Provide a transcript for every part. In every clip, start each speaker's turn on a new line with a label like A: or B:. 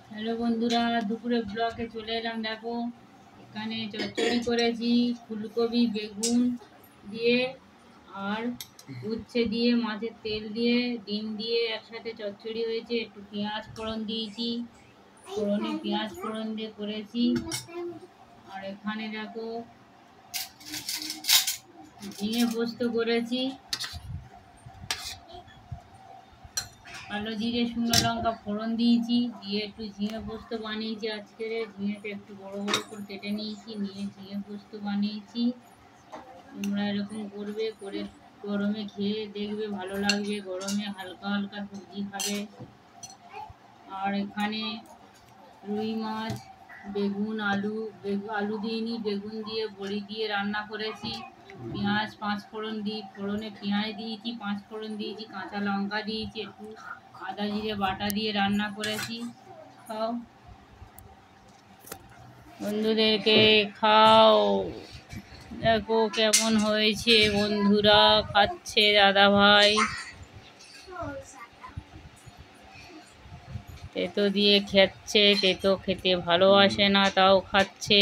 A: Hello বন্ধুরা, দুপুরে ব্লগে চলে এলাম। দেখো এখানে চচ্চড়ি করেছি ফুলকপি বেগুন দিয়ে আর উচ্ছে দিয়ে, মাছের তেল দিয়ে, ডিম দিয়ে একসাথে চচ্চড়ি হয়েছে। একটু পেঁয়াজ ফোড়ন দিয়েছি, ফোড়নে পেঁয়াজ ফোড়ন দিয়ে করেছি। আর এখানে দেখো ঝিঙে পোস্ত করেছি, কালো জিরে শুকনো লঙ্কা ফোড়ন দিয়েছি, দিয়ে একটু ঝিঙে পোস্ত বানিয়েছি। আজকে ঝিঙেটা একটু বড় বড় করে কেটে নিয়েছি, নিয়ে ঝিঙে পোস্ত বানিয়েছি। তোমরা এরকম করবে, করে গরমে খেয়ে দেখবে, ভালো লাগবে। গরমে হালকা হালকা সবজি খাবে। আর এখানে রুই মাছ, বেগুন আলু আলু দিইনি, বেগুন দিয়ে বড়ি দিয়ে রান্না করেছি। পেঁয়াজ পাঁচ ফোড়ন দিই, ফোড়নে পেঁয়াজ দিয়েছি, পাঁচ ফোড়ন দিয়েছি, কাঁচা লঙ্কা দিয়েছি, একটু আদা জিরে বাটা দিয়ে রান্না করেছি। খাও বন্ধুদেরকে খাও। দেখো কেমন হয়েছে, বন্ধুরা খাচ্ছে দাদা ভাই। তেতো দিয়ে খাচ্ছে, তেতো খেতে ভালোবাসে না, তাও খাচ্ছে।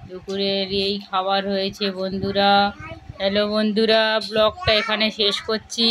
A: দুপুরের এই খাবার হয়েছে বন্ধুরা। হ্যালো বন্ধুরা, ব্লগটা এখানে শেষ করছি।